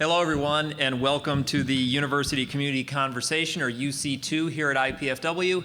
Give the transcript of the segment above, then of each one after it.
Hello, everyone, and welcome to the University Community Conversation, or UC2, here at IPFW.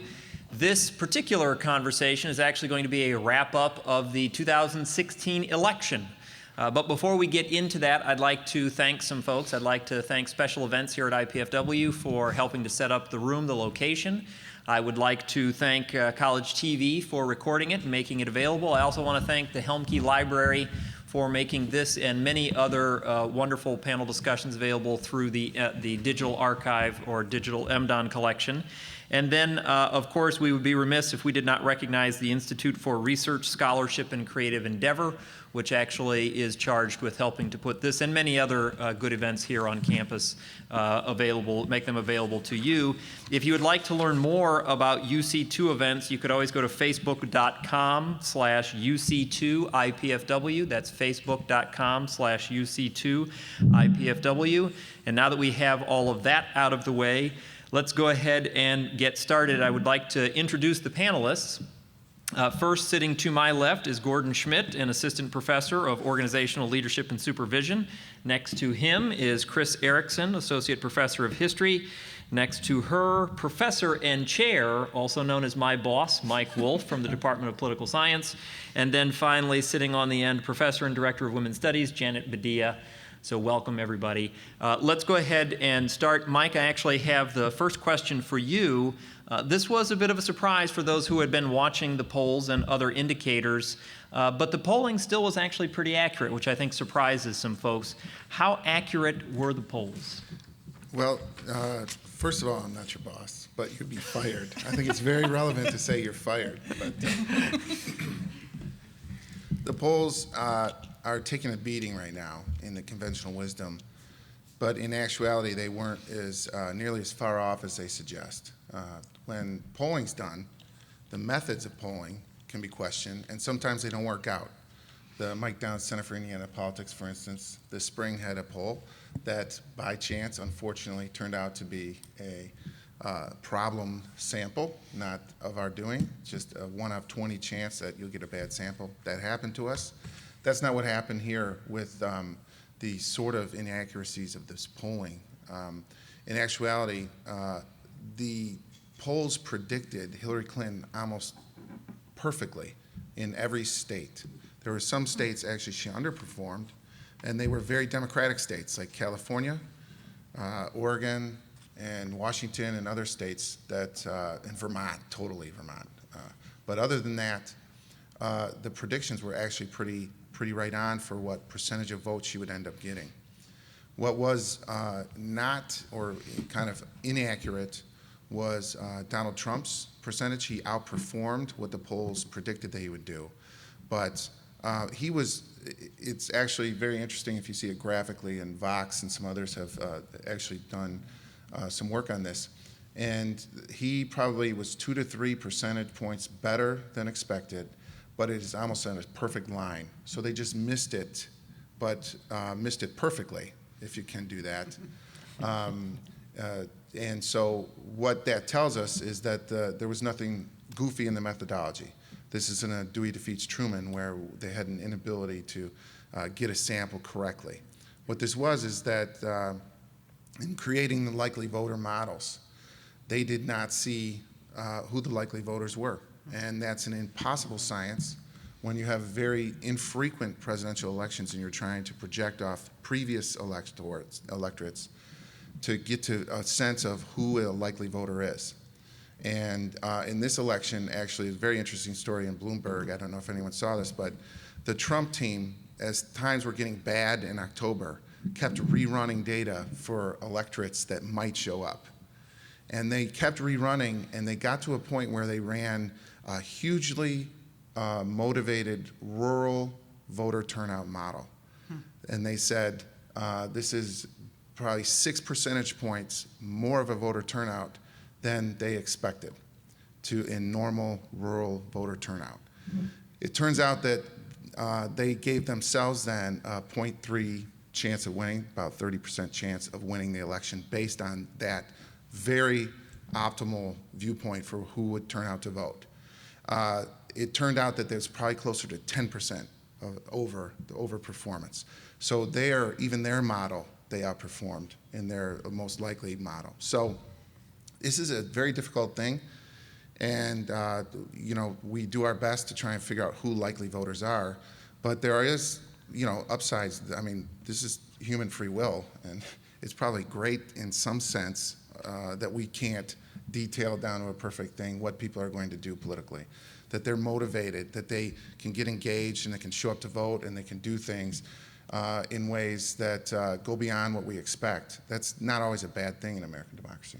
This particular conversation is actually going to be a wrap-up of the 2016 election. But before we get into that, I'd like to thank some folks. I'd like to thank Special Events here at IPFW for helping to set up the room, the location. I would like to thank College TV for recording it and making it available. I also want to thank the Helmke Library for making this and many other wonderful panel discussions available through the digital archive or digital MDON collection. And then, of course, we would be remiss if we did not recognize the Institute for Research, Scholarship, and Creative Endeavor, which actually is charged with helping to put this and many other good events here on campus available, make them available to you. If you would like to learn more about UC2 events, you could always go to facebook.com/UC2IPFW. That's facebook.com/UC2IPFW. And now that we have all of that out of the way, let's go ahead and get started. I would like to introduce the panelists. First, sitting to my left is Gordon Schmidt, an assistant professor of organizational leadership and supervision. Next to him is Chris Erickson, associate professor of history. Next to her, professor and chair, also known as my boss, Mike Wolf from the Department of Political Science. And then finally, sitting on the end, professor and director of women's studies, Janet Badia. So welcome, everybody. Let's go ahead and start. Mike, I actually have the first question for you. This was a bit of a surprise for those who had been watching the polls and other indicators, but the polling still was actually pretty accurate, which I think surprises some folks. How accurate were the polls? Well, first of all, I'm not your boss, but you'd be fired. I think it's very relevant to say you're fired. But, the polls are taking a beating right now in the conventional wisdom, but in actuality, they weren't as nearly as far off as they suggest. When polling's done, the methods of polling can be questioned, and sometimes they don't work out. The Mike Downs Center for Indiana Politics, for instance, this spring had a poll that, by chance, unfortunately, turned out to be a problem sample, not of our doing, just a 1 out of 20 chance that you'll get a bad sample. That happened to us. That's not what happened here with the sort of inaccuracies of this polling. In actuality, the polls predicted Hillary Clinton almost perfectly in every state. There were some states actually she underperformed, and they were very Democratic states like California, Oregon, and Washington, and other states that, and Vermont, totally Vermont. But other than that, the predictions were actually pretty right on for what percentage of votes she would end up getting. What was not, or kind of inaccurate, was Donald Trump's percentage. He outperformed what the polls predicted that he would do. But it's actually very interesting if you see it graphically, and Vox and some others have actually done some work on this. And he probably was 2 to 3 percentage points better than expected, but it is almost on a perfect line. So they just missed it, but missed it perfectly, if you can do that. And so what that tells us is that there was nothing goofy in the methodology. This isn't a Dewey defeats Truman where they had an inability to get a sample correctly. What this was is that in creating the likely voter models, they did not see who the likely voters were. And that's an impossible science when you have very infrequent presidential elections and you're trying to project off previous electorates to get to a sense of who a likely voter is. And in this election, actually, it's a very interesting story in Bloomberg. I don't know if anyone saw this, but the Trump team, as times were getting bad in October, kept rerunning data for electorates that might show up. And they kept rerunning, and they got to a point where they ran a hugely motivated rural voter turnout model. And they said, this is probably 6 percentage points more of a voter turnout than they expected in normal rural voter turnout. It turns out that they gave themselves then a 0.3 chance of winning, about 30% chance of winning the election based on that very optimal viewpoint for who would turn out to vote. It turned out that there's probably closer to 10% of overperformance. So even their model they outperformed in their most likely model. So this is a very difficult thing, and we do our best to try and figure out who likely voters are, but there is upsides. I mean, this is human free will, and it's probably great in some sense that we can't detail down to a perfect thing what people are going to do politically, that they're motivated, that they can get engaged and they can show up to vote and they can do things in ways that go beyond what we expect. That's not always a bad thing in American democracy.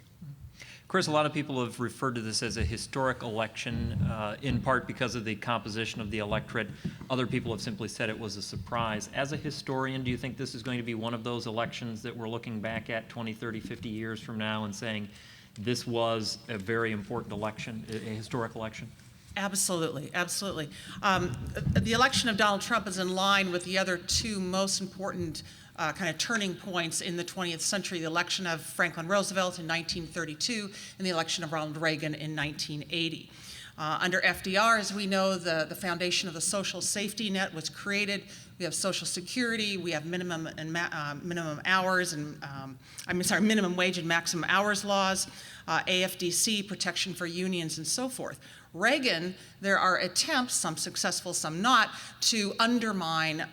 Chris, a lot of people have referred to this as a historic election, in part because of the composition of the electorate. Other people have simply said it was a surprise. As a historian, do you think this is going to be one of those elections that we're looking back at 20, 30, 50 years from now and saying this was a very important election, a historic election? Absolutely, absolutely. The election of Donald Trump is in line with the other two most important kind of turning points in the 20th century, the election of Franklin Roosevelt in 1932 and the election of Ronald Reagan in 1980. Under FDR, as we know, the foundation of the social safety net was created. We have Social Security, we have minimum hours and minimum wage and maximum hours laws, AFDC, protection for unions, and so forth. Reagan, there are attempts, some successful, some not, to undermine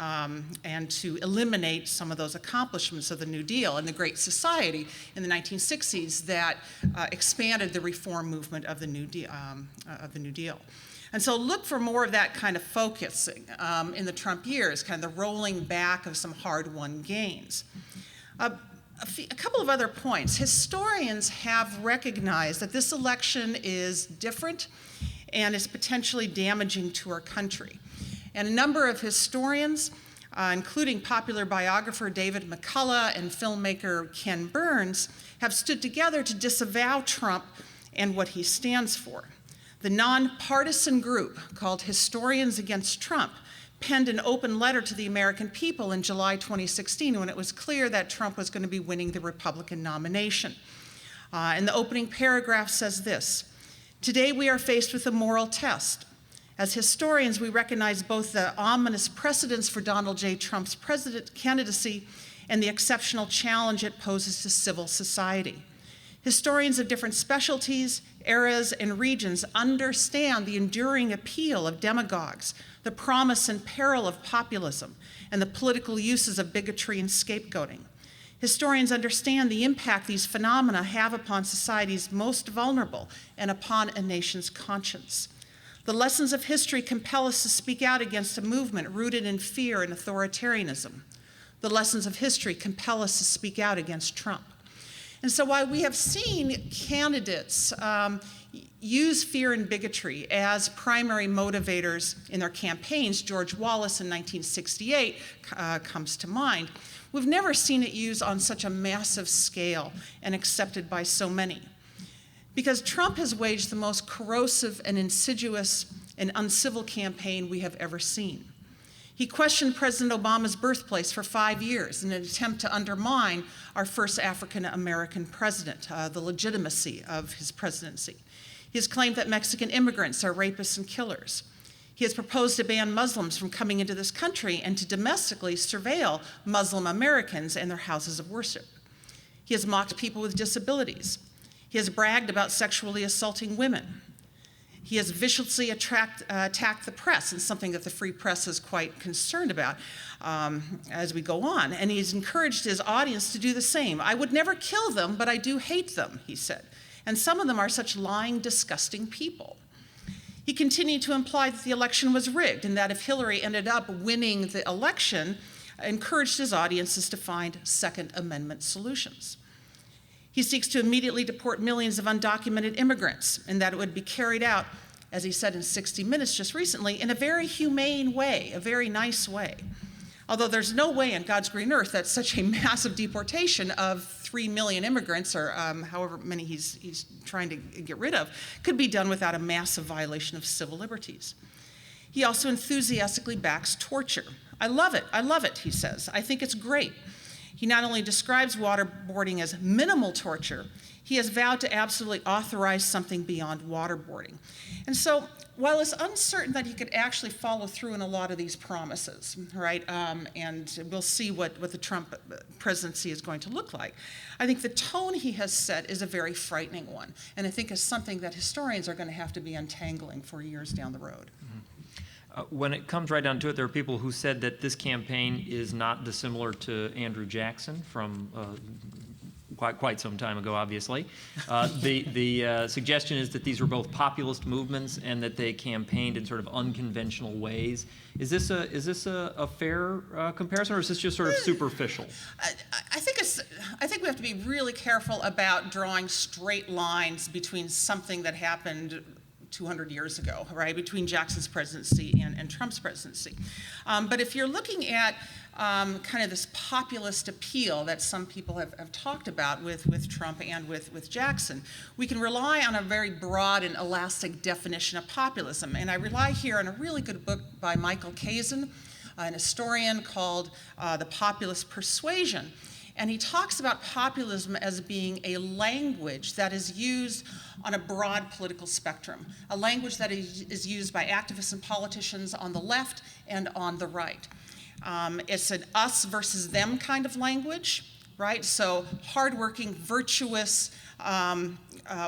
and to eliminate some of those accomplishments of the New Deal and the Great Society in the 1960s that expanded the reform movement of the New Deal. And so look for more of that kind of focusing in the Trump years, kind of the rolling back of some hard-won gains. A couple of other points. Historians have recognized that this election is different and is potentially damaging to our country. And a number of historians, including popular biographer David McCullough and filmmaker Ken Burns, have stood together to disavow Trump and what he stands for. The nonpartisan group called Historians Against Trump penned an open letter to the American people in July 2016 when it was clear that Trump was going to be winning the Republican nomination. And the opening paragraph says this: "Today we are faced with a moral test. As historians, we recognize both the ominous precedents for Donald J. Trump's president candidacy and the exceptional challenge it poses to civil society. Historians of different specialties, eras, and regions understand the enduring appeal of demagogues, the promise and peril of populism, and the political uses of bigotry and scapegoating. Historians understand the impact these phenomena have upon society's most vulnerable and upon a nation's conscience. The lessons of history compel us to speak out against a movement rooted in fear and authoritarianism. The lessons of history compel us to speak out against Trump." And so while we have seen candidates use fear and bigotry as primary motivators in their campaigns, George Wallace in 1968 comes to mind, we've never seen it used on such a massive scale and accepted by so many. Because Trump has waged the most corrosive and insidious and uncivil campaign we have ever seen. He questioned President Obama's birthplace for 5 years in an attempt to undermine our first African-American president, the legitimacy of his presidency. He has claimed that Mexican immigrants are rapists and killers. He has proposed to ban Muslims from coming into this country and to domestically surveil Muslim Americans and their houses of worship. He has mocked people with disabilities. He has bragged about sexually assaulting women. He has viciously attacked the press, and something that the free press is quite concerned about as we go on. And he's encouraged his audience to do the same. "I would never kill them, but I do hate them," he said. And some of them are such lying, disgusting people. He continued to imply that the election was rigged and that if Hillary ended up winning the election, encouraged his audiences to find Second Amendment solutions. He seeks to immediately deport millions of undocumented immigrants, and that it would be carried out, as he said in 60 Minutes just recently, in a very humane way, a very nice way. Although there's no way on God's green earth that such a massive deportation of 3 million immigrants, or however many he's trying to get rid of, could be done without a massive violation of civil liberties. He also enthusiastically backs torture. I love it, he says. "I think it's great." He not only describes waterboarding as minimal torture, he has vowed to absolutely authorize something beyond waterboarding. And so while it's uncertain that he could actually follow through in a lot of these promises, right, and we'll see what the Trump presidency is going to look like, I think the tone he has set is a very frightening one, and I think is something that historians are going to have to be untangling for years down the road. When it comes right down to it, there are people who said that this campaign is not dissimilar to Andrew Jackson from quite some time ago, obviously. The suggestion is that these were both populist movements and that they campaigned in sort of unconventional ways. Is this a fair comparison, or is this just sort of superficial? I think we have to be really careful about drawing straight lines between something that happened 200 years ago, right, between Jackson's presidency and Trump's presidency. But if you're looking at kind of this populist appeal that some people have talked about with Trump and with Jackson, we can rely on a very broad and elastic definition of populism. And I rely here on a really good book by Michael Kazin, an historian, called The Populist Persuasion. And he talks about populism as being a language that is used on a broad political spectrum, a language that is used by activists and politicians on the left and on the right. It's an us versus them kind of language, right? So hardworking, virtuous,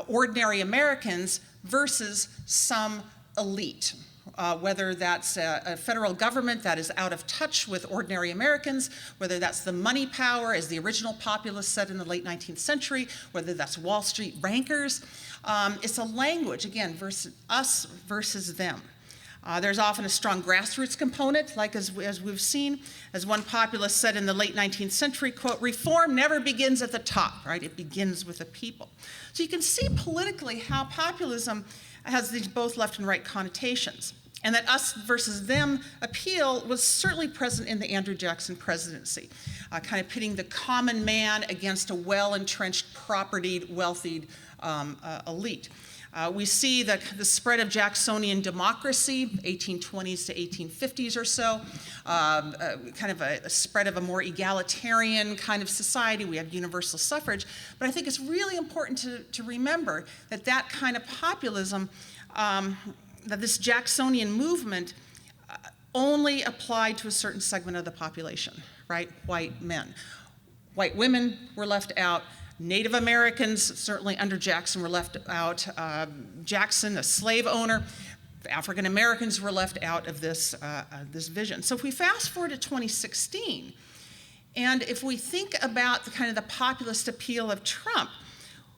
ordinary Americans versus some elite. Whether that's a federal government that is out of touch with ordinary Americans, whether that's the money power, as the original populists said in the late 19th century, whether that's Wall Street bankers. It's a language, again, versus us versus them. There's often a strong grassroots component, like as we've seen. As one populist said in the late 19th century, quote, "Reform never begins at the top," right? It begins with the people. So you can see politically how populism has these both left and right connotations. And that us versus them appeal was certainly present in the Andrew Jackson presidency, kind of pitting the common man against a well-entrenched, propertied, wealthy elite. We see the spread of Jacksonian democracy, 1820s to 1850s or so, kind of a spread of a more egalitarian kind of society. We have universal suffrage. But I think it's really important to remember that kind of populism, that this Jacksonian movement only applied to a certain segment of the population, right? White men. White women were left out. Native Americans, certainly under Jackson, were left out. Jackson, a slave owner, African Americans were left out of this vision. So if we fast forward to 2016, and if we think about the kind of the populist appeal of Trump,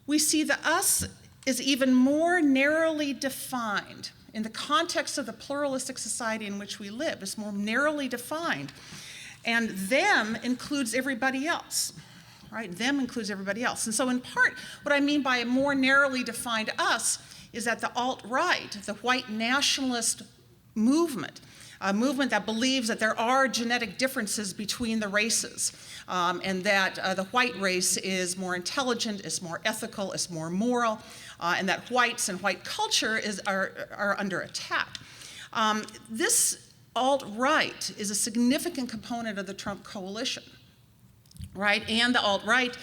we see the us is even more narrowly defined in the context of the pluralistic society in which we live. It's more narrowly defined. And them includes everybody else, right? Them includes everybody else. And so in part, what I mean by a more narrowly defined us is that the alt-right, the white nationalist movement, a movement that believes that there are genetic differences between the races, and that the white race is more intelligent, is more ethical, is more moral, and that whites and white culture are under attack. This alt-right is a significant component of the Trump coalition, right? And the alt-right,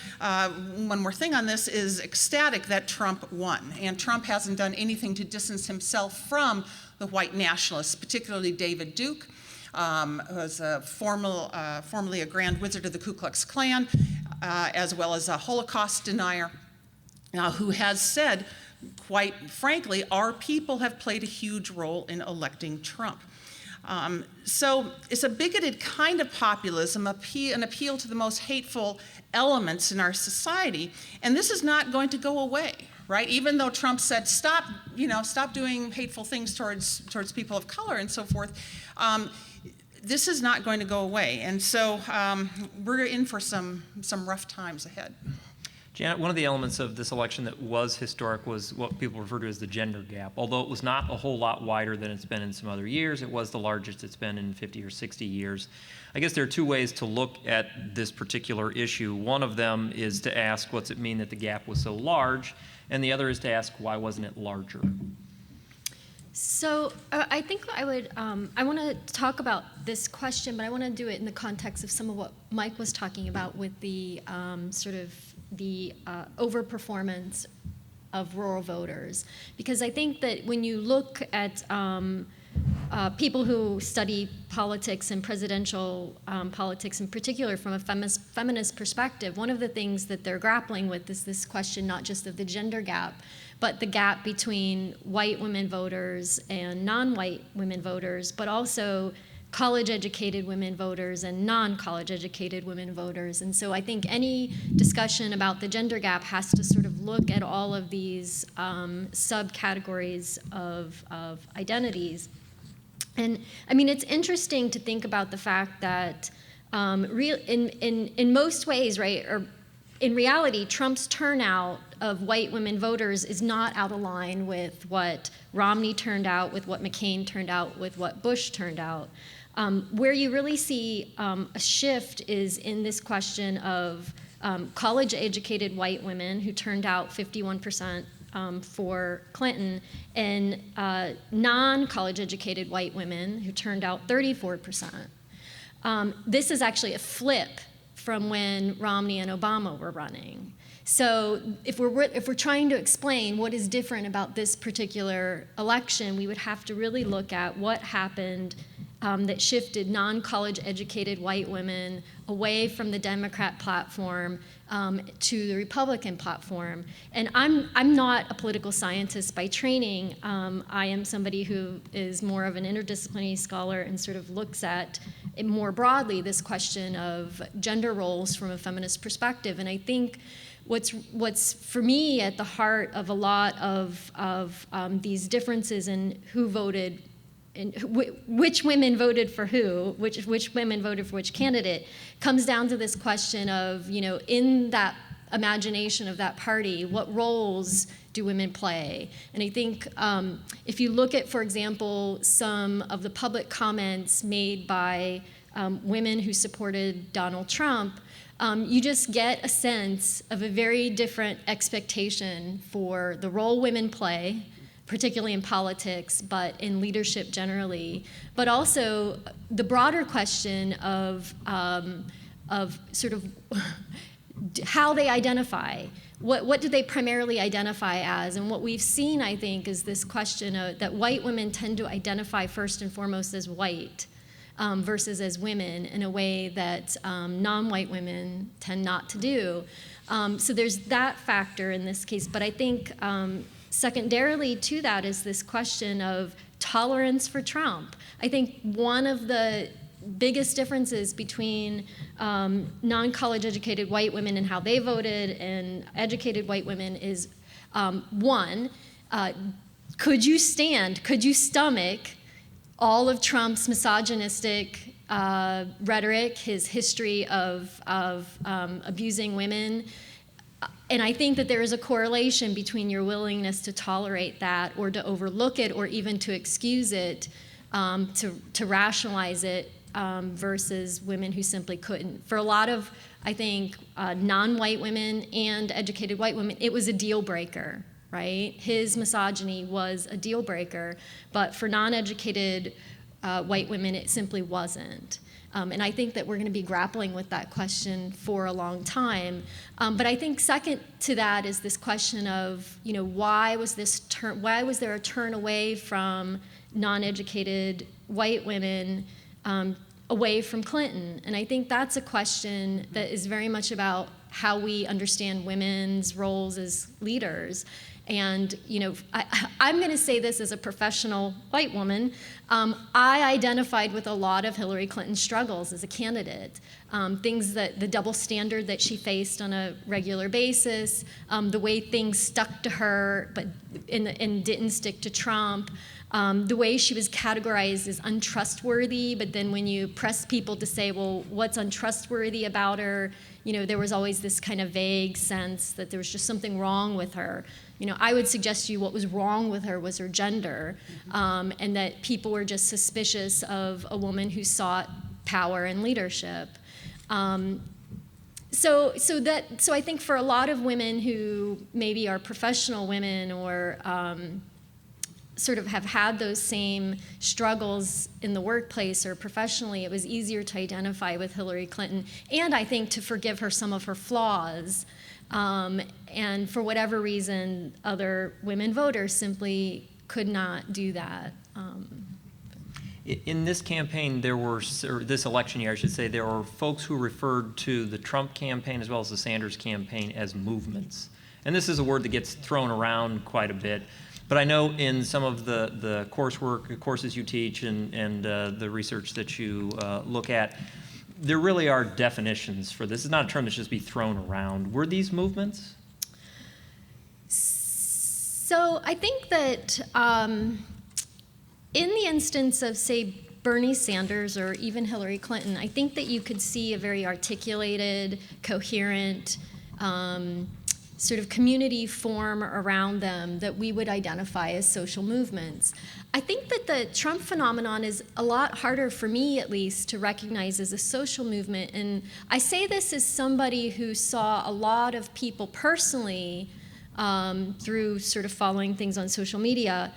one more thing on this, is ecstatic that Trump won. And Trump hasn't done anything to distance himself from the white nationalists, particularly David Duke, who was formerly a Grand Wizard of the Ku Klux Klan, as well as a Holocaust denier, who has said, quite frankly, our people have played a huge role in electing Trump. So it's a bigoted kind of populism, an appeal to the most hateful elements in our society, and this is not going to go away, right? Even though Trump said, stop doing hateful things towards people of color and so forth, this is not going to go away. And so we're in for some rough times ahead. Janet, one of the elements of this election that was historic was what people refer to as the gender gap. Although it was not a whole lot wider than it's been in some other years, it was the largest it's been in 50 or 60 years. I guess there are two ways to look at this particular issue. One of them is to ask, what's it mean that the gap was so large? And the other is to ask, why wasn't it larger? So I think I want to talk about this question, but I want to do it in the context of some of what Mike was talking about with the sort of the overperformance rural voters. Because I think that when you look at people who study politics and presidential politics in particular from a feminist perspective, one of the things that they're grappling with is this question not just of the gender gap, but the gap between white women voters and non-white women voters, but also college-educated women voters and non-college-educated women voters. And so I think any discussion about the gender gap has to sort of look at all of these subcategories of identities. And I mean, it's interesting to think about the fact that in most ways, right, or in reality, Trump's turnout of white women voters is not out of line with what Romney turned out, with what McCain turned out, with what Bush turned out. Where you really see a shift is in this question of college-educated white women who turned out 51% for Clinton, and non-college-educated white women who turned out 34%. This is actually a flip from when Romney and Obama were running. So if we're trying to explain what is different about this particular election, we would have to really look at what happened that shifted non-college educated white women away from the Democrat platform to the Republican platform. And I'm not a political scientist by training. I am somebody who is more of an interdisciplinary scholar and sort of looks at it more broadly, this question of gender roles from a feminist perspective. And I think what's for me at the heart of a lot of these differences in who voted, and which women voted for who, which women voted for which candidate, comes down to this question of, you know, in that imagination of that party, what roles do women play? And I think if you look at, for example, some of the public comments made by women who supported Donald Trump, you just get a sense of a very different expectation for the role women play, particularly in politics, but in leadership generally, but also the broader question of sort of how they identify. What do they primarily identify as? And what we've seen, I think, is this question of, that white women tend to identify first and foremost as white versus as women in a way that non-white women tend not to do. So there's that factor in this case, but I think secondarily to that is this question of tolerance for Trump. I think one of the biggest differences between non-college educated white women and how they voted and educated white women is one, could you stomach all of Trump's misogynistic rhetoric, his history of abusing women? And I think that there is a correlation between your willingness to tolerate that or to overlook it or even to excuse it, to rationalize it, versus women who simply couldn't. For a lot of, I think, non-white women and educated white women, it was a deal breaker, right? His misogyny was a deal breaker, but for non-educated white women, it simply wasn't. And I think that we're going to be grappling with that question for a long time. But I think second to that is this question of, you know, why was there a turn away from non-educated white women away from Clinton? And I think that's a question that is very much about how we understand women's roles as leaders. And, you know, I'm going to say this as a professional white woman. I identified with a lot of Hillary Clinton's struggles as a candidate. Things that the double standard that she faced on a regular basis, the way things stuck to her and didn't stick to Trump, the way she was categorized as untrustworthy, but then when you press people to say, well, what's untrustworthy about her, you know, there was always this kind of vague sense that there was just something wrong with her. You know, I would suggest to you what was wrong with her was her gender, and that people were just suspicious of a woman who sought power and leadership. So I think for a lot of women who maybe are professional women or sort of have had those same struggles in the workplace or professionally, it was easier to identify with Hillary Clinton, and I think to forgive her some of her flaws. And for whatever reason, other women voters simply could not do that. In this campaign, there were, or this election year, I should say, there were folks who referred to the Trump campaign as well as the Sanders campaign as movements. And this is a word that gets thrown around quite a bit. But I know in some of the courses you teach and the research that you look at, there really are definitions for this. It's not a term that should just be thrown around. Were these movements? So I think that in the instance of, say, Bernie Sanders or even Hillary Clinton, I think that you could see a very articulated, coherent, sort of community form around them that we would identify as social movements. I think that the Trump phenomenon is a lot harder, for me at least, to recognize as a social movement. And I say this as somebody who saw a lot of people personally through sort of following things on social media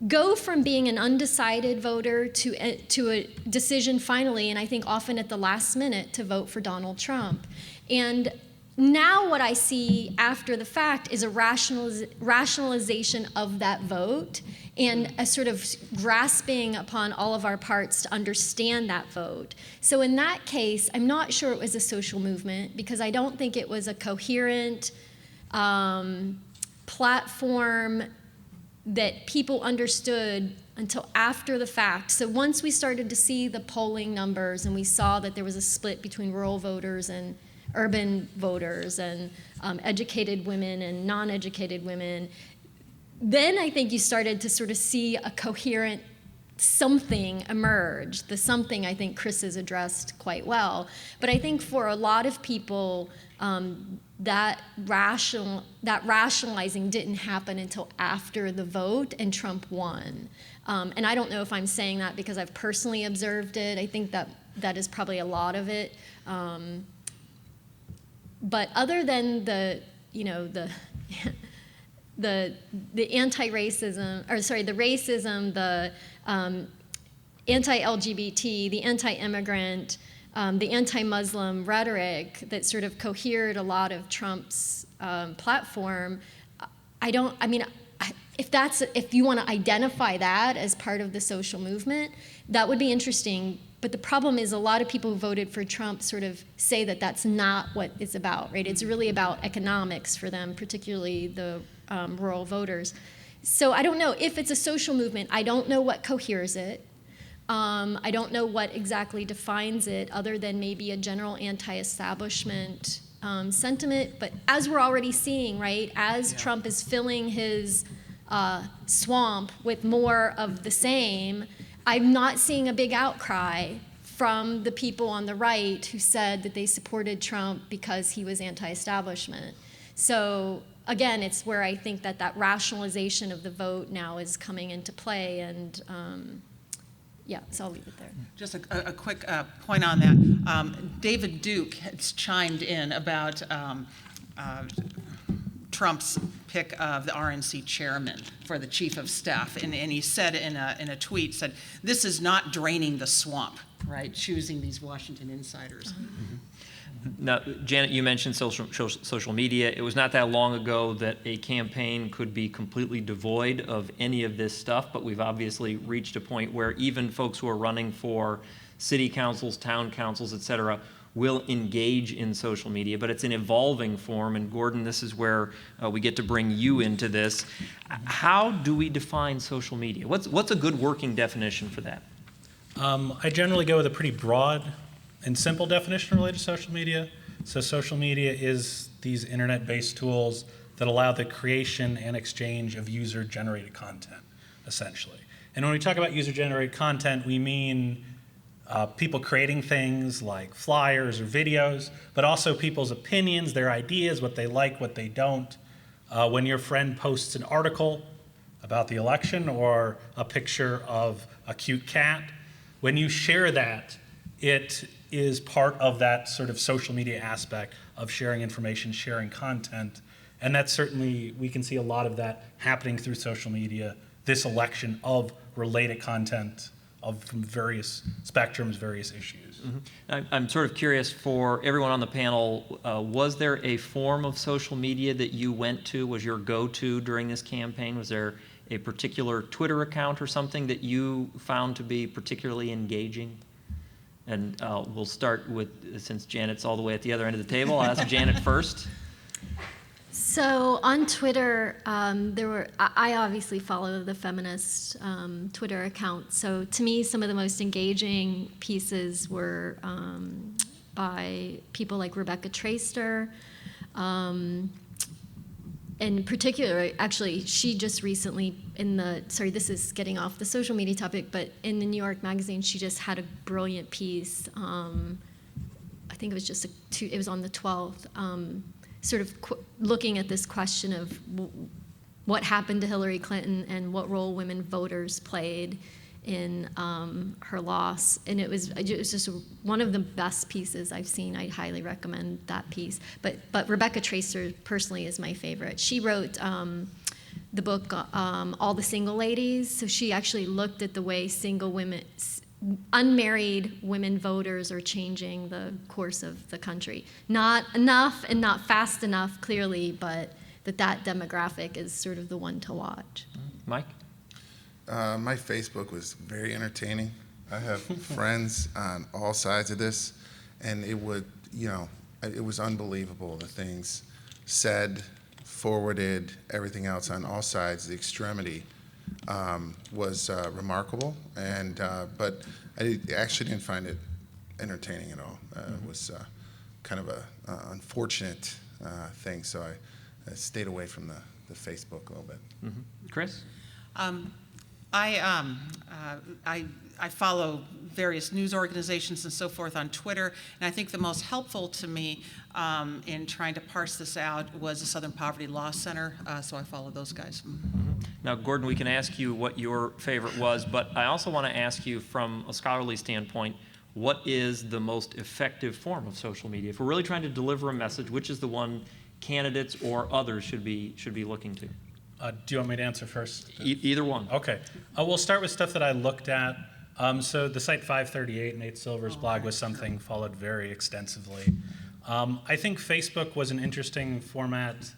go from being an undecided voter to a decision finally, and I think often at the last minute, to vote for Donald Trump. And now what I see after the fact is a rationalization of that vote and a sort of grasping upon all of our parts to understand that vote. So in that case, I'm not sure it was a social movement because I don't think it was a coherent platform that people understood until after the fact. So once we started to see the polling numbers and we saw that there was a split between rural voters and urban voters and educated women and non-educated women, then I think you started to sort of see a coherent something emerge. The something I think Chris has addressed quite well. But I think for a lot of people, that rationalizing didn't happen until after the vote and Trump won. And I don't know if I'm saying that because I've personally observed it. I think that is probably a lot of it. But other than the anti-racism, or sorry, the racism, the anti-LGBT, the anti-immigrant, the anti-Muslim rhetoric that sort of cohered a lot of Trump's platform, if you want to identify that as part of the social movement, that would be interesting. But the problem is a lot of people who voted for Trump sort of say that that's not what it's about, right? It's really about economics for them, particularly the rural voters. So I don't know if it's a social movement. I don't know what coheres it. I don't know what exactly defines it other than maybe a general anti-establishment sentiment. But as we're already seeing, right, as Trump is filling his swamp with more of the same, I'm not seeing a big outcry from the people on the right who said that they supported Trump because he was anti-establishment. So again, it's where I think that rationalization of the vote now is coming into play, and yeah, so I'll leave it there. Just a quick point on that. David Duke has chimed in about Trump's pick of the RNC chairman for the chief of staff, and he said in a tweet, said, "This is not draining the swamp, right? Choosing these Washington insiders." Now, Janet, you mentioned social media. It was not that long ago that a campaign could be completely devoid of any of this stuff, but we've obviously reached a point where even folks who are running for city councils, town councils, et cetera, will engage in social media, but it's an evolving form. And Gordon, this is where we get to bring you into this. How do we define social media? What's a good working definition for that? I generally go with a pretty broad and simple definition related to social media. So social media is these internet-based tools that allow the creation and exchange of user-generated content, essentially. And when we talk about user-generated content, we mean people creating things like flyers or videos, but also people's opinions, their ideas, what they like, what they don't. When your friend posts an article about the election or a picture of a cute cat, when you share that, it is part of that sort of social media aspect of sharing information, sharing content. And that's certainly, we can see a lot of that happening through social media, this election of related content from various spectrums, various issues. I'm sort of curious for everyone on the panel, was there a form of social media that you went to, was your go-to during this campaign? Was there a particular Twitter account or something that you found to be particularly engaging? And we'll start with, since Janet's all the way at the other end of the table, I'll ask Janet first. So on Twitter, I obviously follow the feminist Twitter account. So to me, some of the most engaging pieces were by people like Rebecca Traister. In particular, actually, she just recently this is getting off the social media topic, but in the New York Magazine, she just had a brilliant piece. I think it was it was on the 12th. Sort of looking at this question of what happened to Hillary Clinton and what role women voters played in her loss. And it was just one of the best pieces I've seen. I highly recommend that piece. But Rebecca Traister personally is my favorite. She wrote the book All the Single Ladies. So she actually looked at the way unmarried women voters are changing the course of the country. Not enough and not fast enough, clearly, but that demographic is sort of the one to watch. Mike? My Facebook was very entertaining. I have friends on all sides of this, and it was unbelievable, the things said, forwarded, everything else on all sides. The extremity was remarkable, but I actually didn't find it entertaining at all. It was kind of an unfortunate thing, so I stayed away from the Facebook a little bit. Mm-hmm. Chris? I follow various news organizations and so forth on Twitter, and I think the most helpful to me in trying to parse this out was the Southern Poverty Law Center, so I follow those guys. Now, Gordon, we can ask you what your favorite was, but I also want to ask you from a scholarly standpoint, what is the most effective form of social media? If we're really trying to deliver a message, which is the one candidates or others should be looking to? Do you want me to answer first? Either one. Okay. We'll start with stuff that I looked at. So the site 538, Nate Silver's blog, was something followed very extensively. I think Facebook was an interesting format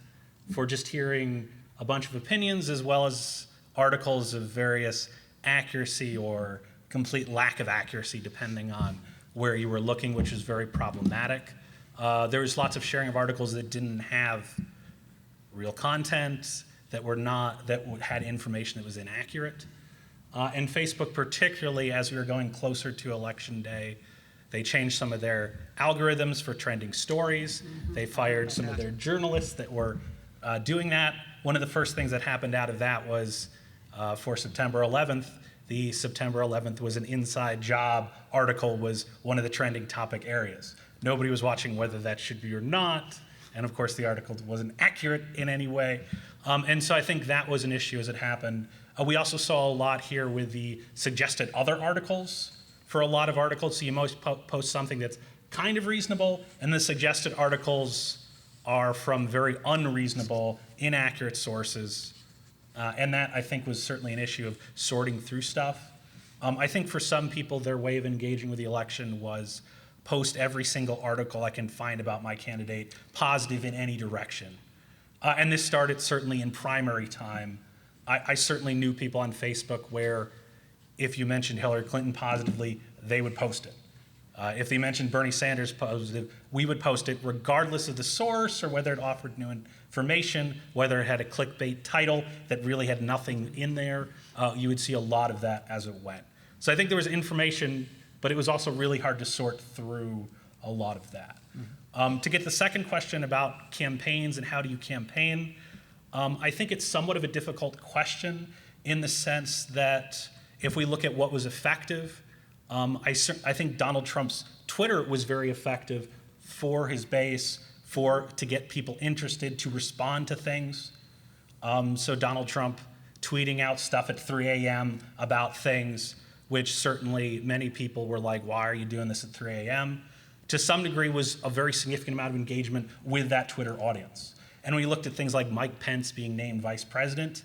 for just hearing a bunch of opinions as well as articles of various accuracy or complete lack of accuracy depending on where you were looking, which is very problematic. There was lots of sharing of articles that didn't have real content, that had information that was inaccurate. And Facebook, particularly as we were going closer to Election Day, they changed some of their algorithms for trending stories. They fired some of their journalists that were doing that. One of the first things that happened out of that was for September 11th, the September 11th was an inside job article was one of the trending topic areas. Nobody was watching whether that should be or not. And of course, the article wasn't accurate in any way. And so I think that was an issue as it happened. We also saw a lot here with the suggested other articles for a lot of articles. So you most post something that's kind of reasonable, and the suggested articles are from very unreasonable, inaccurate sources. And that, I think, was certainly an issue of sorting through stuff. I think for some people, their way of engaging with the election was post every single article I can find about my candidate, positive in any direction. And this started certainly in primary time. I certainly knew people on Facebook where if you mentioned Hillary Clinton positively, they would post it. If they mentioned Bernie Sanders positive, we would post it regardless of the source or whether it offered new information, whether it had a clickbait title that really had nothing in there. You would see a lot of that as it went. So I think there was information, but it was also really hard to sort through a lot of that. To get the second question about campaigns and how do you campaign, I think it's somewhat of a difficult question in the sense that if we look at what was effective, I think Donald Trump's Twitter was very effective for his base, to get people interested to respond to things. So Donald Trump tweeting out stuff at 3 a.m. about things, which certainly many people were like, why are you doing this at 3 a.m.? To some degree was a very significant amount of engagement with that Twitter audience. And we looked at things like Mike Pence being named vice president,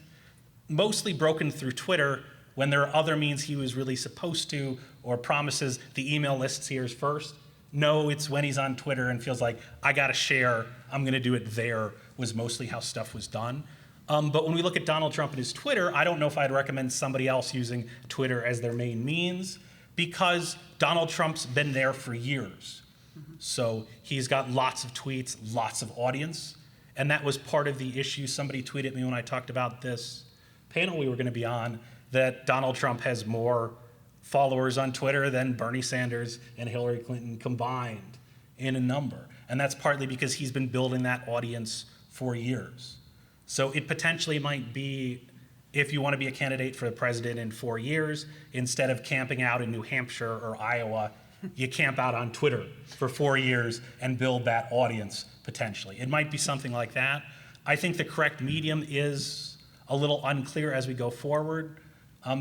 mostly broken through Twitter, when there are other means he was really supposed to, or promises the email lists here first. No, it's when he's on Twitter and feels like, I got to share, I'm going to do it there, was mostly how stuff was done. But when we look at Donald Trump and his Twitter, I don't know if I'd recommend somebody else using Twitter as their main means, because Donald Trump's been there for years. So he's got lots of tweets, lots of audience, and that was part of the issue. Somebody tweeted me when I talked about this panel we were going to be on, that Donald Trump has more followers on Twitter than Bernie Sanders and Hillary Clinton combined in a number. And that's partly because he's been building that audience for years. So it potentially might be, if you want to be a candidate for the president in 4 years, instead of camping out in New Hampshire or Iowa, you camp out on Twitter for 4 years and build that audience potentially. It might be something like that. I think the correct medium is a little unclear as we go forward,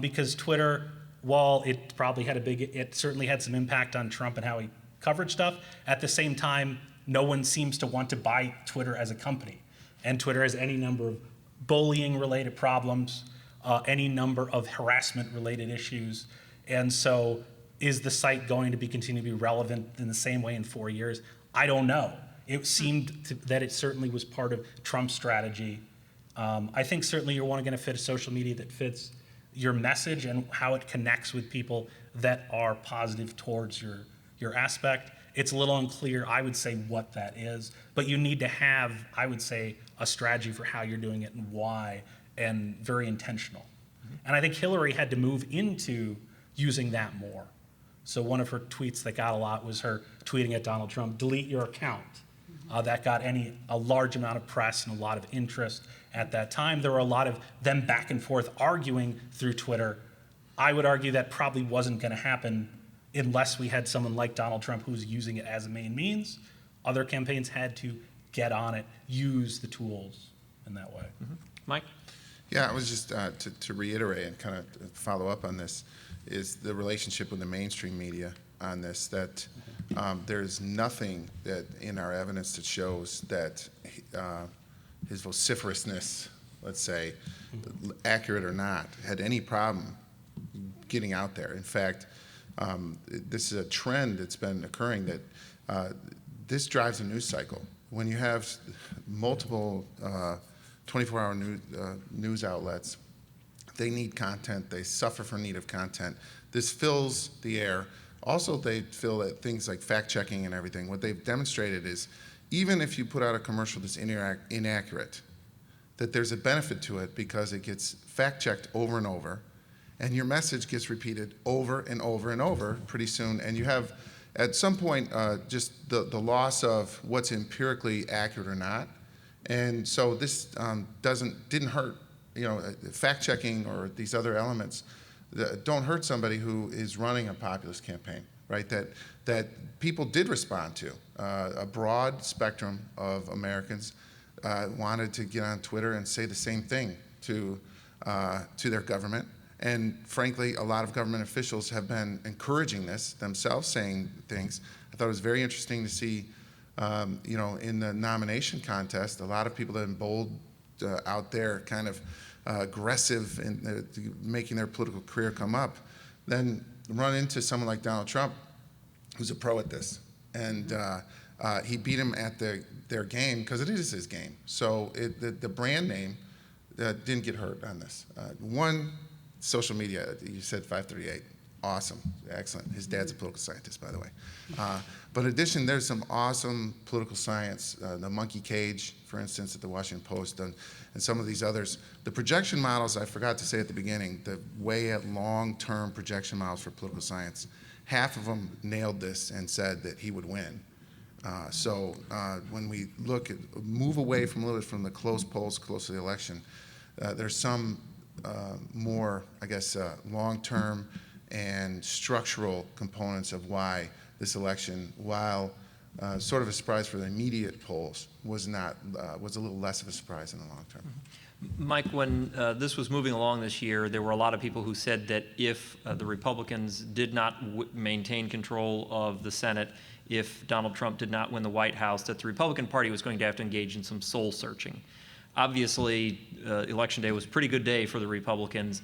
because Twitter, while it probably had it certainly had some impact on Trump and how he covered stuff, at the same time, no one seems to want to buy Twitter as a company. And Twitter has any number of bullying-related problems, any number of harassment-related issues. And so is the site going to continue to be relevant in the same way in 4 years? I don't know. It seemed that it certainly was part of Trump's strategy. I think certainly you're going to fit a social media that fits your message and how it connects with people that are positive towards your aspect. It's a little unclear, I would say, what that is, but you need to have, I would say, a strategy for how you're doing it and why, and very intentional. And I think Hillary had to move into using that more. So one of her tweets that got a lot was her tweeting at Donald Trump, delete your account. That got a large amount of press and a lot of interest at that time. There were a lot of them back and forth arguing through Twitter. I would argue that probably wasn't going to happen unless we had someone like Donald Trump who's using it as a main means. Other campaigns had to get on it, use the tools in that way. Mike? Yeah, I was just to reiterate and kind of follow up on this, is the relationship with the mainstream media on this, that there's nothing that in our evidence that shows that his vociferousness, let's say, accurate or not, had any problem getting out there. In fact, this is a trend that's been occurring that this drives a news cycle. When you have multiple 24-hour news outlets, they need content, they suffer from need of content. This fills the air. Also, they feel that things like fact-checking and everything, what they've demonstrated is, even if you put out a commercial that's inaccurate, that there's a benefit to it because it gets fact-checked over and over, and your message gets repeated over and over and over pretty soon, and you have, at some point, just the loss of what's empirically accurate or not. And so this didn't hurt, fact-checking or these other elements don't hurt somebody who is running a populist campaign, right? That people did respond to. A broad spectrum of Americans wanted to get on Twitter and say the same thing to their government. And frankly, a lot of government officials have been encouraging this themselves, saying things. I thought it was very interesting to see, in the nomination contest, a lot of people that have been bold out there, kind of aggressive in making their political career come up, then run into someone like Donald Trump, who's a pro at this. And he beat him at their game, because it is his game. So the brand name didn't get hurt on this. One, social media, you said 538. Awesome, excellent. His dad's a political scientist, by the way. But in addition, there's some awesome political science, the monkey cage, for instance, at the Washington Post, and some of these others. The projection models, I forgot to say at the beginning, the way at long-term projection models for political science, half of them nailed this and said that he would win. So when we move away from a little bit from the close polls close to the election, there's some more, I guess, long-term and structural components of why this election, while sort of a surprise for the immediate polls, was a little less of a surprise in the long term. Mike, when this was moving along this year, there were a lot of people who said that if the Republicans did not maintain control of the Senate, if Donald Trump did not win the White House, that the Republican Party was going to have to engage in some soul searching. Obviously, Election Day was a pretty good day for the Republicans.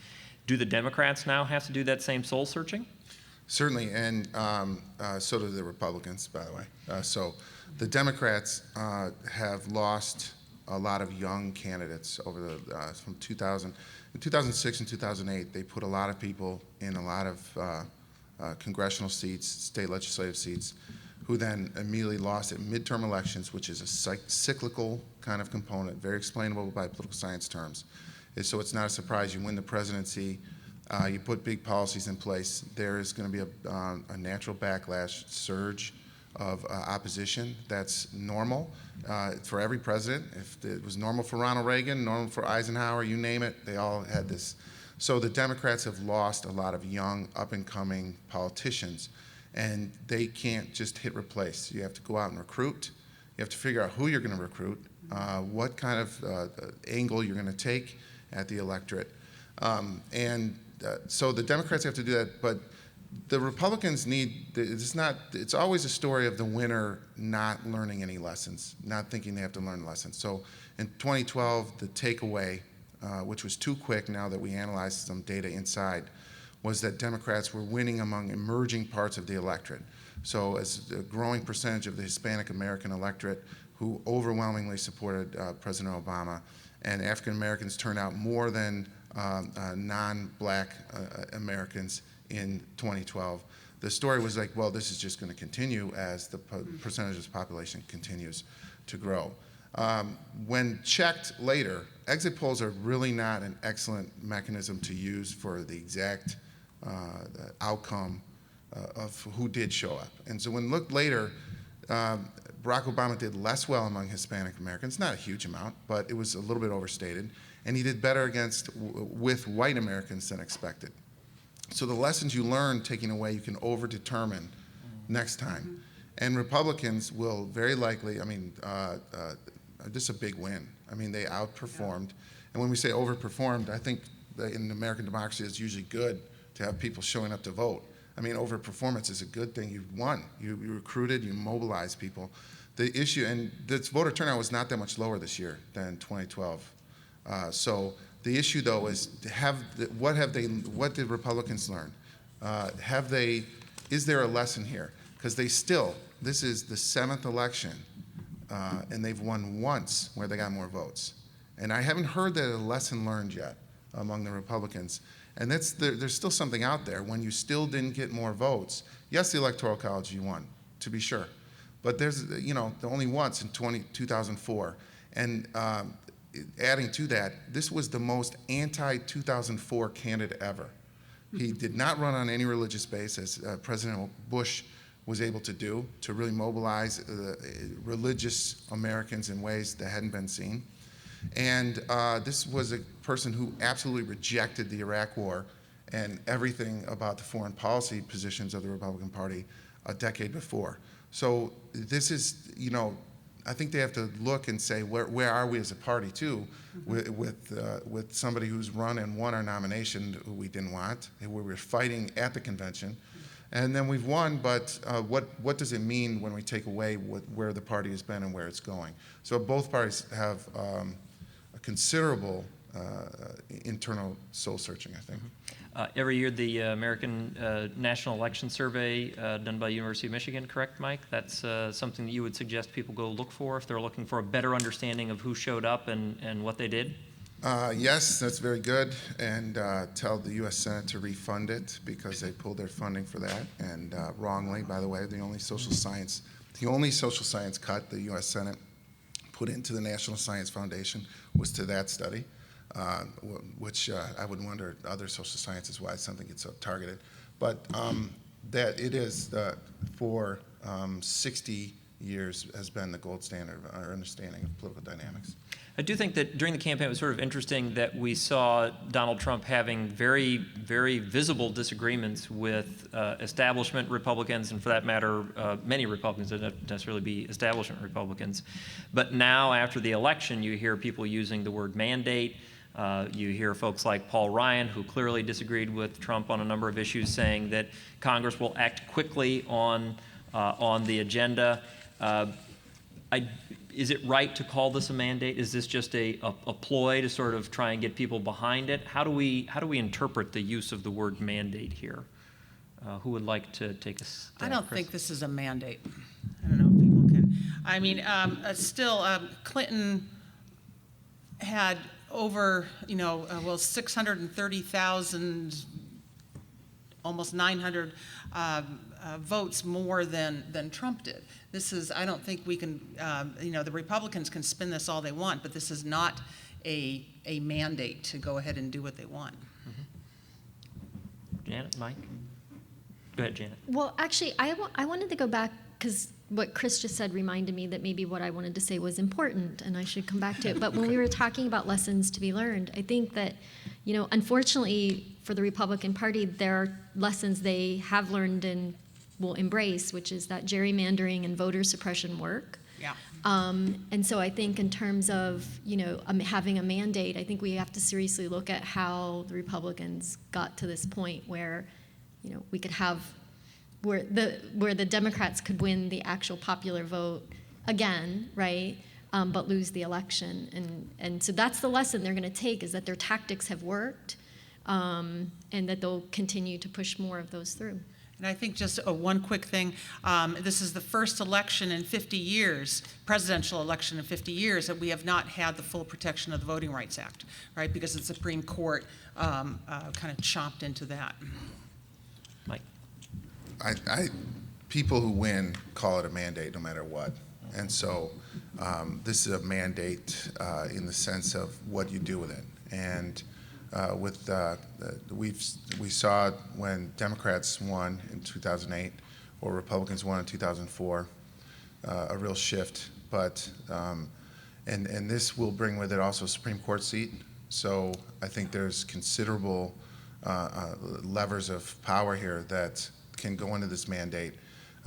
Do the Democrats now have to do that same soul searching? Certainly, and so do the Republicans, by the way. So the Democrats have lost a lot of young candidates over the from 2000. In 2006 and 2008, they put a lot of people in a lot of congressional seats, state legislative seats, who then immediately lost at midterm elections, which is a cyclical kind of component, very explainable by political science terms. And so it's not a surprise you win the presidency, you put big policies in place, there is going to be a natural backlash, surge of opposition. That's normal for every president. If it was normal for Ronald Reagan, normal for Eisenhower, you name it, they all had this. So the Democrats have lost a lot of young, up-and-coming politicians, and they can't just hit replace. You have to go out and recruit. You have to figure out who you're going to recruit, what kind of angle you're going to take at the electorate. So the Democrats have to do that, but the Republicans it's always a story of the winner not learning any lessons, not thinking they have to learn lessons. So in 2012, the takeaway, which was too quick now that we analyzed some data inside, was that Democrats were winning among emerging parts of the electorate. So as a growing percentage of the Hispanic American electorate who overwhelmingly supported President Obama, and African Americans turned out more than non-black Americans in 2012. The story was like, well, this is just going to continue as the percentage of the population continues to grow. When checked later, exit polls are really not an excellent mechanism to use for the exact outcome of who did show up. And so when looked later, Barack Obama did less well among Hispanic Americans, not a huge amount, but it was a little bit overstated, and he did better with white Americans than expected. So the lessons you learn taking away, you can over-determine next time. And Republicans will very likely, this is a big win. I mean, they outperformed. And when we say overperformed, I think that in American democracy, it's usually good to have people showing up to vote. I mean, overperformance is a good thing. You won. You recruited, you mobilized people. The issue, and this voter turnout was not that much lower this year than 2012. So the issue, though, is what did Republicans learn? Is there a lesson here? Because this is the 7th election, and they've won once where they got more votes. And I haven't heard that a lesson learned yet among the Republicans. And there's still something out there. When you still didn't get more votes, yes, the Electoral College you won, to be sure. But there's, only once in 2004. And adding to that, this was the most anti-2004 candidate ever. He did not run on any religious base, as President Bush was able to do, to really mobilize religious Americans in ways that hadn't been seen. And this was a person who absolutely rejected the Iraq War and everything about the foreign policy positions of the Republican Party a decade before. So this is, I think they have to look and say, where are we as a party, too, with somebody who's run and won our nomination who we didn't want, and we were fighting at the convention. And then we've won, but what does it mean when we take away where the party has been and where it's going? So both parties have a considerable internal soul searching, I think. Every year, the American National Election Survey done by University of Michigan, correct, Mike? That's something that you would suggest people go look for if they're looking for a better understanding of who showed up and what they did? Yes, that's very good, and tell the U.S. Senate to refund it because they pulled their funding for that, and wrongly, by the way. The only social science cut the U.S. Senate put into the National Science Foundation was to that study, which I would wonder other social sciences why something gets so targeted, but that it is for 60 years has been the gold standard of our understanding of political dynamics. I do think that during the campaign it was sort of interesting that we saw Donald Trump having very, very visible disagreements with establishment Republicans, and for that matter, many Republicans, that don't necessarily be establishment Republicans. But now, after the election, you hear people using the word mandate. You hear folks like Paul Ryan, who clearly disagreed with Trump on a number of issues, saying that Congress will act quickly on the agenda. is it right to call this a mandate? Is this just a ploy to sort of try and get people behind it? How do we interpret the use of the word mandate here? Who would like to take a stab? I don't Chris? think this is a mandate. I don't know if people can. I mean, still, Clinton had over, 630,000, almost 900 votes more than Trump did. This is, I don't think we can, the Republicans can spin this all they want, but this is not a mandate to go ahead and do what they want. Janet, Mike? Go ahead, Janet. Well, actually, I wanted to go back because what Chris just said reminded me that maybe what I wanted to say was important and I should come back to it. But when we were talking about lessons to be learned, I think that, unfortunately for the Republican Party, there are lessons they have learned and will embrace, which is that gerrymandering and voter suppression work. Yeah. And so I think in terms of, having a mandate, I think we have to seriously look at how the Republicans got to this point where, we could have, where the Democrats could win the actual popular vote again, right? But lose the election. And so that's the lesson they're going to take, is that their tactics have worked, and that they'll continue to push more of those through. And I think just one quick thing, this is the first election in 50 years, presidential election in 50 years, that we have not had the full protection of the Voting Rights Act, right? Because the Supreme Court kind of chomped into that. Mike? People who win call it a mandate no matter what. And so this is a mandate in the sense of what you do with it. And we saw when Democrats won in 2008 or Republicans won in 2004, a real shift. But and this will bring with it also a Supreme Court seat. So I think there's considerable levers of power here that can go into this mandate,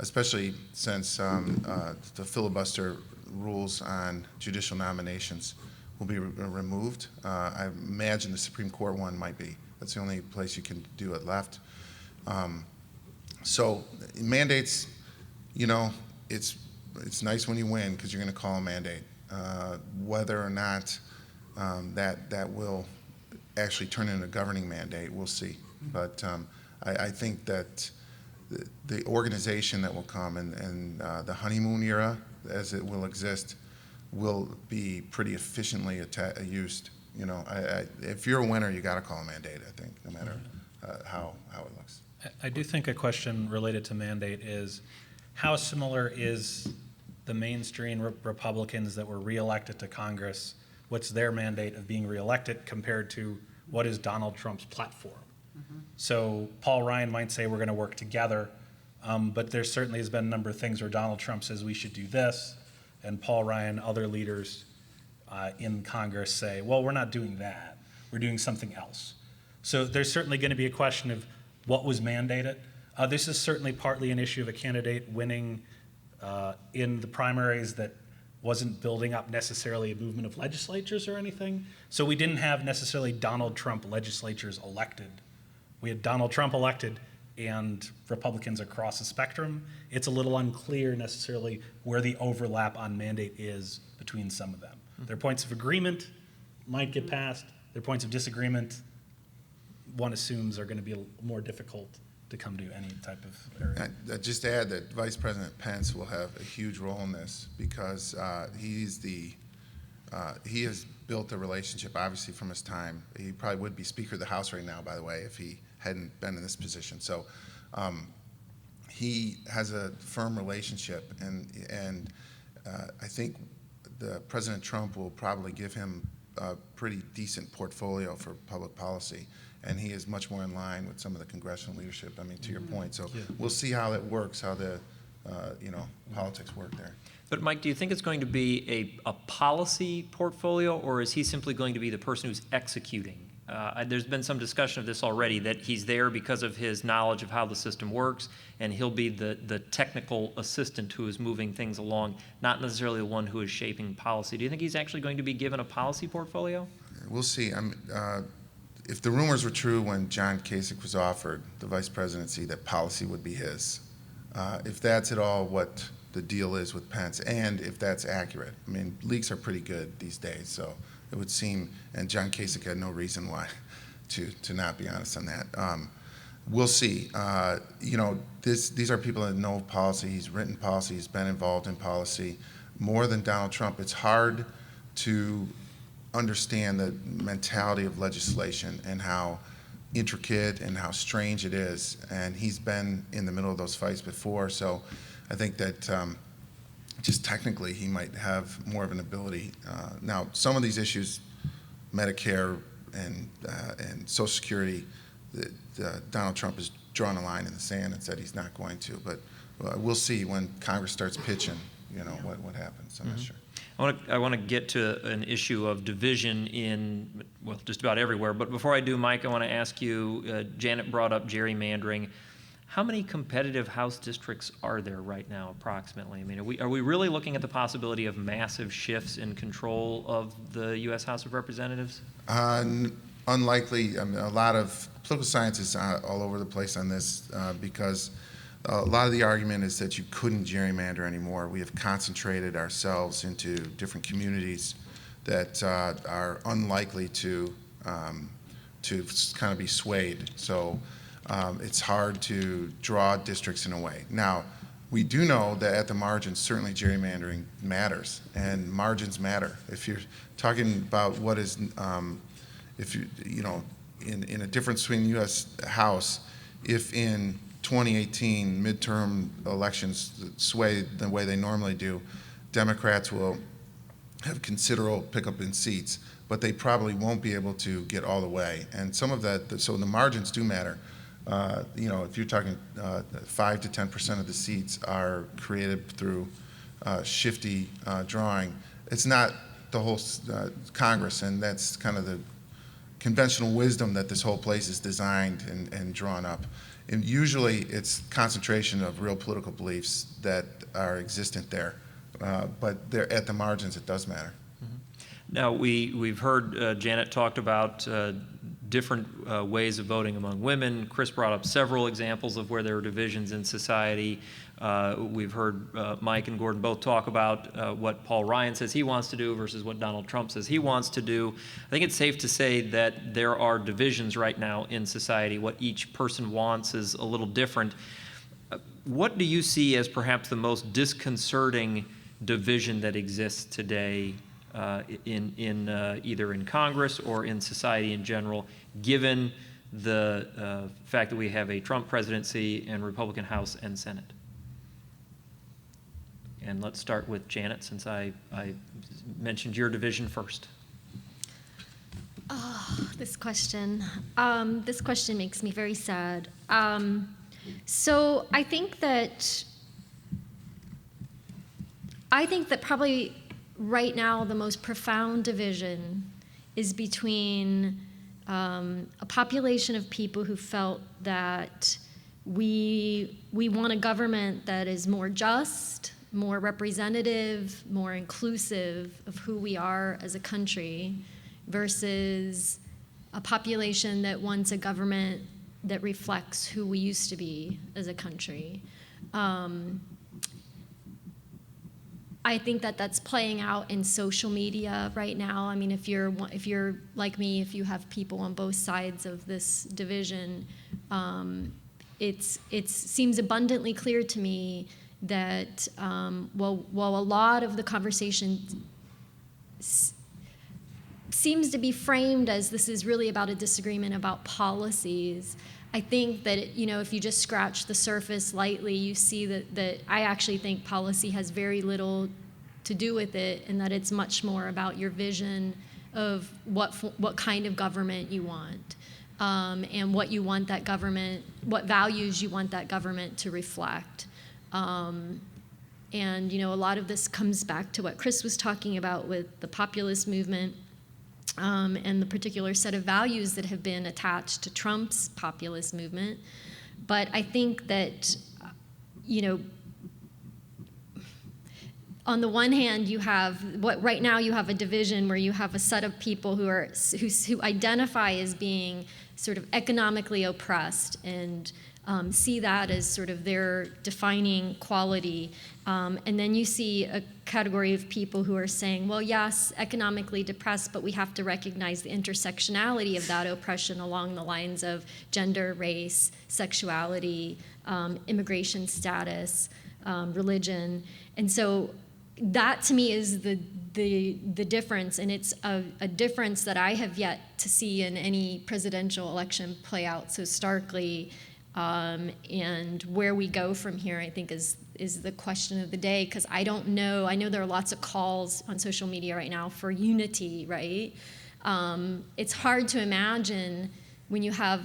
especially since the filibuster rules on judicial nominations will be removed. I imagine the Supreme Court one might be. That's the only place you can do it left. So mandates, it's nice when you win because you're going to call a mandate. Whether or not that will actually turn into a governing mandate, we'll see. But I think that the organization that will come and the honeymoon era, as it will exist, will be pretty efficiently used. If you're a winner, you got to call a mandate, I think, no matter how it looks. I do think a question related to mandate is, how similar is the mainstream Republicans that were reelected to Congress, what's their mandate of being reelected compared to what is Donald Trump's platform? So Paul Ryan might say we're going to work together, but there certainly has been a number of things where Donald Trump says we should do this, and Paul Ryan, other leaders in Congress say, well, we're not doing that. We're doing something else. So there's certainly going to be a question of what was mandated. This is certainly partly an issue of a candidate winning in the primaries that wasn't building up necessarily a movement of legislatures or anything. So we didn't have necessarily Donald Trump legislatures elected. We had Donald Trump elected and Republicans across the spectrum. It's a little unclear necessarily where the overlap on mandate is between some of them. Their points of agreement might get passed. Their points of disagreement, one assumes, are going to be more difficult to come to any type of area. Just to add that Vice President Pence will have a huge role in this because he has built a relationship, obviously, from his time. He probably would be Speaker of the House right now, by the way, if he hadn't been in this position. So he has a firm relationship, and I think President Trump will probably give him a pretty decent portfolio for public policy, and he is much more in line with some of the congressional leadership. I mean, to your point. So we'll see how that works, how the politics work there. But Mike, do you think it's going to be a policy portfolio, or is he simply going to be the person who's executing? There's been some discussion of this already, that he's there because of his knowledge of how the system works, and he'll be the technical assistant who is moving things along, not necessarily the one who is shaping policy. Do you think he's actually going to be given a policy portfolio? We'll see. If the rumors were true when John Kasich was offered the vice presidency, that policy would be his. If that's at all what the deal is with Pence, and if that's accurate. I mean, leaks are pretty good these days, so it would seem, and John Kasich had no reason why to not be honest on that. We'll see. These are people that know policy. He's written policy. He's been involved in policy more than Donald Trump. It's hard to understand the mentality of legislation and how intricate and how strange it is. And he's been in the middle of those fights before. So I think that just technically he might have more of an ability. Now, some of these issues, Medicare and Social Security, Donald Trump has drawn a line in the sand and said he's not going to. But we'll see when Congress starts pitching, what happens. I'm not sure. I want to get to an issue of division in, well, just about everywhere. But before I do, Mike, I want to ask you, Janet brought up gerrymandering. How many competitive House districts are there right now, approximately? I mean, are we really looking at the possibility of massive shifts in control of the U.S. House of Representatives? Unlikely. I mean, a lot of political science is all over the place on this because a lot of the argument is that you couldn't gerrymander anymore. We have concentrated ourselves into different communities that are unlikely to kind of be swayed. So it's hard to draw districts in a way. Now, we do know that at the margins, certainly gerrymandering matters, and margins matter. If you're talking about what is, if in a difference between U.S. House, if in 2018 midterm elections sway the way they normally do, Democrats will have considerable pickup in seats, but they probably won't be able to get all the way. And some of that, so the margins do matter. If you're talking 5 to 10% of the seats are created through shifty drawing, it's not the whole Congress, and that's kind of the conventional wisdom that this whole place is designed and drawn up. And usually it's concentration of real political beliefs that are existent there. But they're at the margins, it does matter. Now, we've heard Janet talked about different ways of voting among women. Chris brought up several examples of where there are divisions in society. We've heard Mike and Gordon both talk about what Paul Ryan says he wants to do versus what Donald Trump says he wants to do. I think it's safe to say that there are divisions right now in society. What each person wants is a little different. What do you see as perhaps the most disconcerting division that exists today either in Congress or in society in general, given the fact that we have a Trump presidency and Republican House and Senate? And let's start with Janet, since I mentioned your division first. Oh, this question makes me very sad. So I think that probably right now the most profound division is between a population of people who felt that we want a government that is more just, more representative, more inclusive of who we are as a country, versus a population that wants a government that reflects who we used to be as a country. I think that that's playing out in social media right now. I mean, if you're like me, if you have people on both sides of this division, it seems abundantly clear to me that while a lot of the conversation seems to be framed as this is really about a disagreement about policies, I think that if you just scratch the surface lightly, you see that I actually think policy has very little to do with it, and that it's much more about your vision of what kind of government you want, and what you want that government, what values you want that government to reflect. And a lot of this comes back to what Chris was talking about with the populist movement. And the particular set of values that have been attached to Trump's populist movement. But I think that, on the one hand, right now you have a division where you have a set of people who identify as being sort of economically oppressed and see that as sort of their defining quality. And then you see a category of people who are saying, well, yes, economically depressed, but we have to recognize the intersectionality of that oppression along the lines of gender, race, sexuality, immigration status, religion. And so that to me is the difference, and it's a difference that I have yet to see in any presidential election play out so starkly. And where we go from here, I think, is the question of the day, because I don't know. I know there are lots of calls on social media right now for unity, right? It's hard to imagine when you have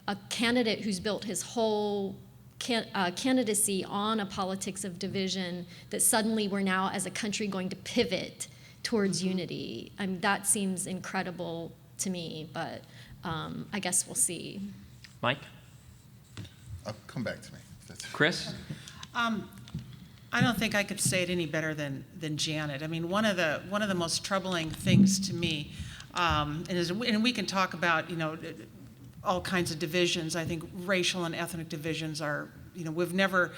a candidate who's built his whole candidacy on a politics of division, that suddenly we're now as a country going to pivot towards unity. That seems incredible to me, but I guess we'll see. Mike? Come back to me. Chris? I don't think I could say it any better than Janet. I mean, one of the most troubling things to me, and we can talk about, all kinds of divisions. I think racial and ethnic divisions are, we've never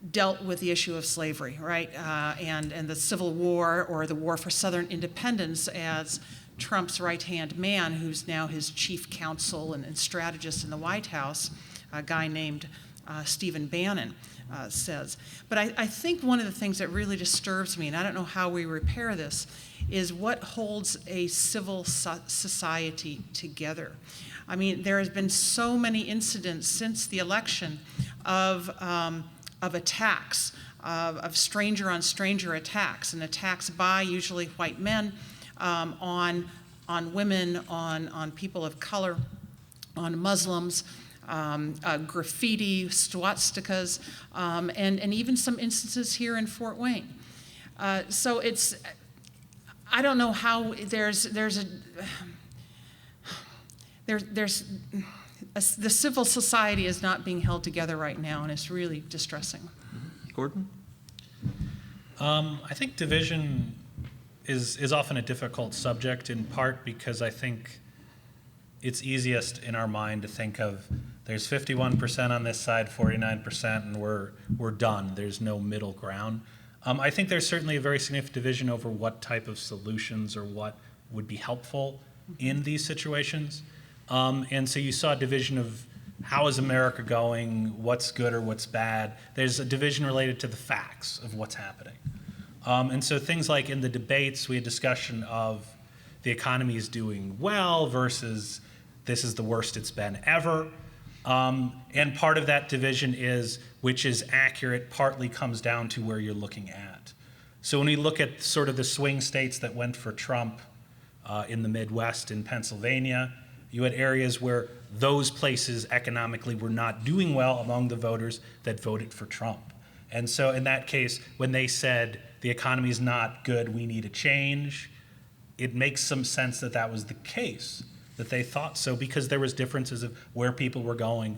dealt with the issue of slavery, right? And the Civil War, or the War for Southern Independence, as Trump's right-hand man, who's now his chief counsel and strategist in the White House, a guy named Stephen Bannon, says. But I think one of the things that really disturbs me, and I don't know how we repair this, is what holds a civil society together. I mean, there has been so many incidents since the election of attacks, of stranger-on-stranger attacks, and attacks by usually white men on women, on people of color, on Muslims, graffiti, swastikas, and even some instances here in Fort Wayne. So I don't know how the civil society is not being held together right now, and it's really distressing. Gordon? I think division is often a difficult subject, in part because I think it's easiest in our mind to think of there's 51% on this side, 49%, and we're done. There's no middle ground. I think there's certainly a very significant division over what type of solutions or what would be helpful in these situations. And so you saw a division of how is America going, what's good or what's bad. There's a division related to the facts of what's happening. And so things like in the debates, we had discussion of the economy is doing well versus this is the worst it's been ever. And part of that division is which is accurate, partly comes down to where you're looking at. So when we look at sort of the swing states that went for Trump in the Midwest, in Pennsylvania, you had areas where those places economically were not doing well among the voters that voted for Trump. And so in that case, when they said the economy is not good, we need a change, it makes some sense that that was the case, that they thought so, because there was differences of where people were going,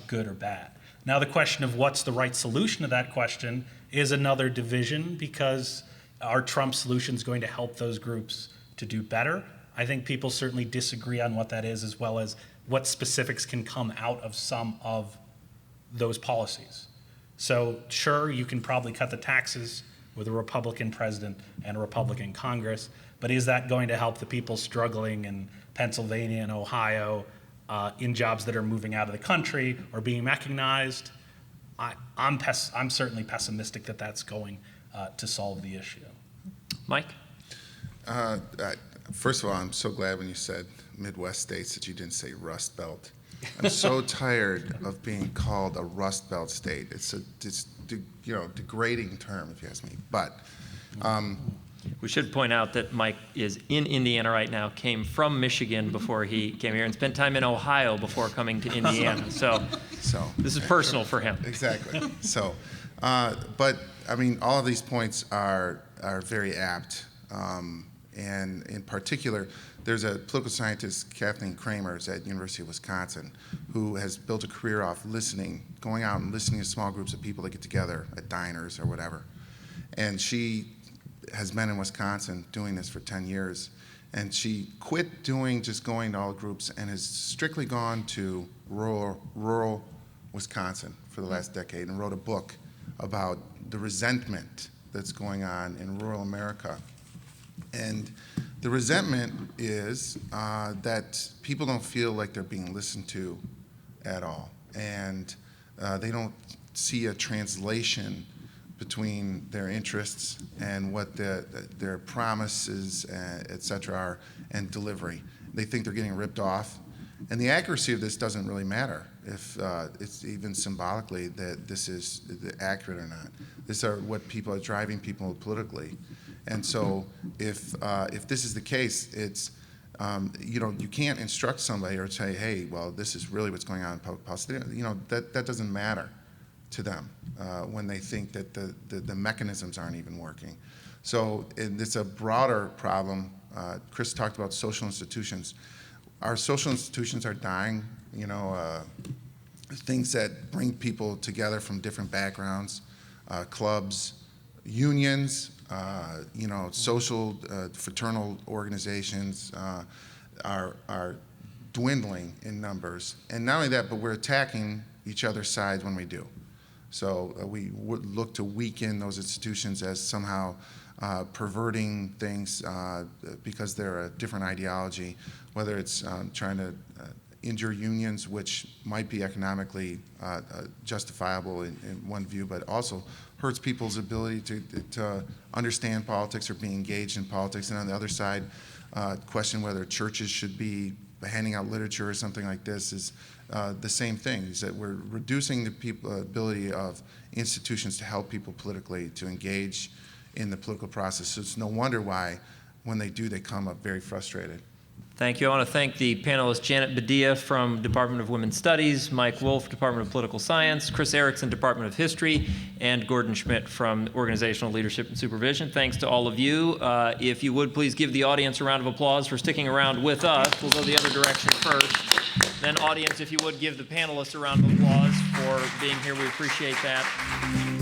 good or bad. Now the question of what's the right solution to that question is another division, because are Trump solutions going to help those groups to do better? I think people certainly disagree on what that is, as well as what specifics can come out of some of those policies. So sure, you can probably cut the taxes with a Republican president and a Republican Congress, but is that going to help the people struggling in Pennsylvania and Ohio in jobs that are moving out of the country or being mechanized? I'm certainly pessimistic that that's going to solve the issue. Mike? First of all, I'm so glad when you said Midwest states that you didn't say Rust Belt. I'm so tired of being called a Rust Belt state. It's a degrading term, if you ask me. But We should point out that Mike is in Indiana right now, came from Michigan before he came here, and spent time in Ohio before coming to Indiana. So this is personal for him. Exactly. So, but I mean, all of these points are very apt. And in particular, there's a political scientist, Kathleen Kramers at University of Wisconsin, who has built a career off listening, going out and listening to small groups of people that get together at diners or whatever. And she has been in Wisconsin doing this for 10 years. And she quit just going to all groups, and has strictly gone to rural Wisconsin for the last decade and wrote a book about the resentment that's going on in rural America. And the resentment is that people don't feel like they're being listened to at all. And they don't see a translation between their interests and what their promises, et cetera, are, and delivery. They think they're getting ripped off. And the accuracy of this doesn't really matter if it's even symbolically that this is accurate or not. These are what people are driving people politically. And so if this is the case, it's, you can't instruct somebody or say, hey, well, this is really what's going on in public policy. That doesn't matter to them when they think that the mechanisms aren't even working. So it's a broader problem. Chris talked about social institutions. Our social institutions are dying, things that bring people together from different backgrounds, clubs, unions, social fraternal organizations are dwindling in numbers. And not only that, but we're attacking each other's sides when we do. So we would look to weaken those institutions as somehow perverting things because they're a different ideology, whether it's trying to injure unions, which might be economically justifiable in one view, but also hurts people's ability to understand politics or be engaged in politics. And on the other side, question whether churches should be handing out literature or something like this is the same thing, is that we're reducing the ability of institutions to help people politically, to engage in the political process. So it's no wonder why, when they do, they come up very frustrated. Thank you. I want to thank the panelists Janet Badia from Department of Women's Studies, Mike Wolf, Department of Political Science, Chris Erickson, Department of History, and Gordon Schmidt from Organizational Leadership and Supervision. Thanks to all of you. If you would, please give the audience a round of applause for sticking around with us. We'll go the other direction first. Then, audience, if you would, give the panelists a round of applause for being here. We appreciate that.